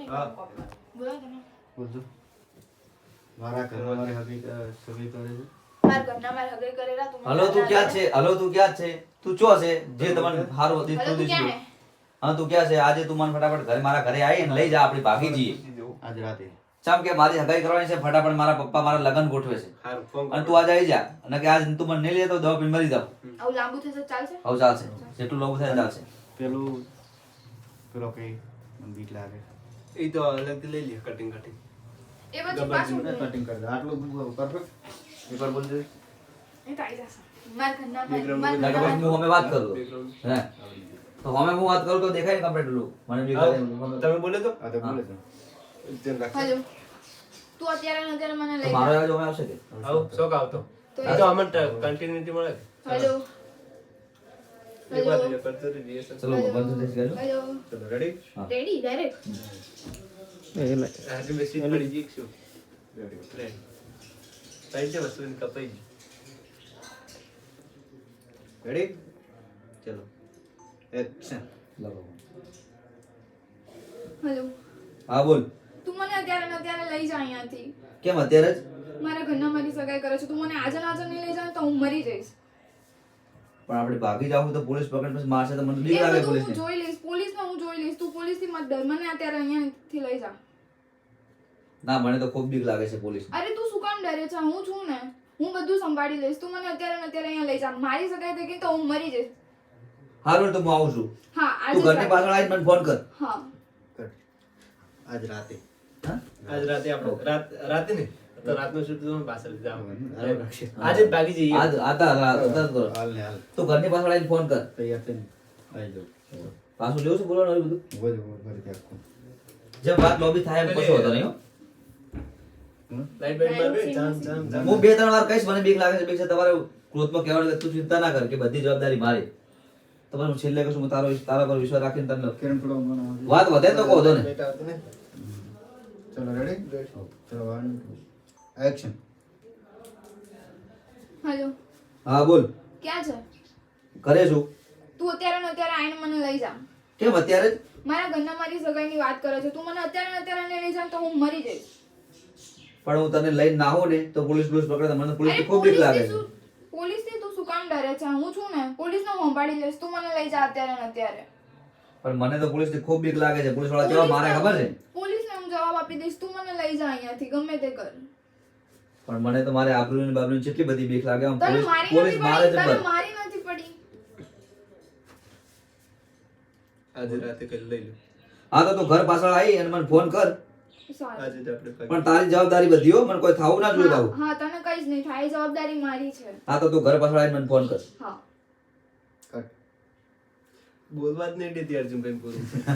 નહીં બોલો તમે બોલજો મારા ઘરમાં મારી હગી સગી કરે છે મારા ઘરના મારી હગાઈ કરેલા તું હલો તું ક્યાં છે? હલો તું ક્યાં છે? તું ચો છે જે તમને હારો હલો દીધું તું ક્યાં દીધું. હે હા તું ક્યાં છે? આજે તું મને ફટાફટ ઘરે મારા ઘરે આવી અને લઈ જા, આપણી ભાગી જઈએ. આજ રાતે ચમ કે મારી હગાઈ કરવાની છે, ફટાફટ મારા પપ્પા મારા લગ્ન ગોઠવે છે અને તું આજે આવી જા. અને કે આજ તું મને નહીં લે તો દવા પીને મરી જાવ. આવું લાંબુ થશે ચાલશે હવે ચાલશે, જેટલું લોબુ થાય ચાલશે. પેલો કઈ મને બીક લાગે એ તો અલગ લઈ લે કટિંગ એ પછી પાછું કટિંગ કરી દે આટલું પરફેક્ટ એકવાર બોલજો. એ તો આવી જશે મારા ઘરના Background મારા નકર ઘરના પછી હું અમે વાત કરું હે તો અમે હું વાત કરું તો દેખાય ને કમ્પ્લીટ લું મને બી કરે. તમે બોલે તો આ તો બોલે છે ધ્યાન રાખજો. હલો તું અત્યારે ને અત્યારે મને તો લઈ મારો જા અવાજ અમે આવશે કે આવો શોખ આવતો તો આ તો અમને કન્ટિન્યુટી મળે હલો એક વાર હલો કરતો રિએક્શન ચલો બંધ થઈ ગયું. હલો ચલો રેડી રેડી ડાયરેક્ટ આજે મેસેજ પડી ગઈ શું રેડી સાઈડ છે વસ્તુ કપાઈ ગઈ રેડી ચલો એક્શન લગો. હલો હા બોલ. તું મને અત્યારે ને અત્યારે લઈ જા અહીંયાથી કેમ અત્યારે જ? મારા ઘરના મારી સગાઈ કરે છે તું મને આજે ને આજે નહીં લઈ જાય તો હું મરી જઈશ પણ આપણે ભાગી જાવ તો પોલીસ પકડ પછી મારશે તો મને એ બીક લાગે બધું પોલીસ હું ને. જોઈ લઈશ પોલીસને હું જોઈ લઈશ તું પોલીસથી મત ડર મને અત્યારે અહીંયાથી લઈ જા ના મને તો ખૂબ બીક લાગે છે પોલીસ. અરે તું શું કામ ડરે છે હું છું ને હું બધું સંભાળી લઈશ તું મને અત્યારે ને અત્યારે અહીંયા લઈ જા મારી સગાઈ થઈ ગઈ તો હું મરી જઈશ હારું તો હું આવું છું. હા તું ઘરની આજે પાછળ આવીને મને ફોન કર. હા આજ રાતે હા? આજ રાતે આપણે રાતે ને તો રાતનો શૂટ તો પાછળ જાવ હારું રાખશે આજે જ ભાગી જઈએ આજ આતા રાત કરો. હાલ ને હાલ તું ઘરની પાછળ આવીને ફોન કર. તૈયાર થઈને આવી જાઉં પાછું લેવું છું બોલવાનું બધું. બોલ ફરીથી આખું જેમ વાત લોબી થાય એમ કશો હતો નહીં હો. લાઈટ બાઈટ મારবে જામ જામ જામ હું 2-3 વાર કહીશ મને બીક લાગે છે બીક છે તમારે ક્રોધમાં કહેવાનું કે તું ચિંતા ના કર કે બધી જવાબદારી મારી. તમારે હું છેલ્લે કશું હું તારા પર વિશ્વાસ રાખીને તને કેમ થોડો મને વાત વધે તો કહો દો ને. બેટા આવતો ને ચલો રેડી ચલો 1 2 એક્શન હલો હા બોલ. ક્યાં છે કરે છું. તું અત્યારે ને અત્યારે આવીને મને લઈ જા કેમ અત્યારે જ? મારા ઘરના મારી સગાઈની વાત કરે છે તું મને અત્યારે ને અત્યારે નહીં લઈ જા તો હું મરી જઈશ પણ હું તને લઈને ના હોઉં ને તો પોલીસ પકડે મને અરે પોલીસ ખૂબ બીક લાગે છે. પોલીસથી તું શું કામ ડરે છે હું છું ને પોલીસને હું સંભાળી લઈશ તું મને લઈ જા અત્યારે ને અત્યારે પણ મને તો પોલીસથી ખૂબ બીક લાગે છે. પોલીસ વાળા કેવા મારે ખબર છે? પોલીસને હું જવાબ આપી દઈશ તું મને લઈ જા અહીંયાથી ગમે તે કર પણ મને તો મારે આબરૂની બાબરૂની કેટલી બધી બીક લાગે. આમ તને પોલીસ મારી પોલીસ નથી મારે પડી છે તને બસ. મારી નથી પડી આજે રાતે કઈ લઈ લો હા તો તું ઘર પાછળ આવી અને મને ફોન કર. સારું આજે જ આપણે ભાગી પણ તારી જવાબદારી બધી હો, મને કોઈ થાવું ના જોઈએ બાબુ. હા તને કઈ જ નહીં થાય એ જવાબદારી મારી છે હા તો તું ઘર પાછળ આવીને મને ફોન કર. હા કટ બોલવા જ નહીં દેતી અર્જુનભાઈ પૂરું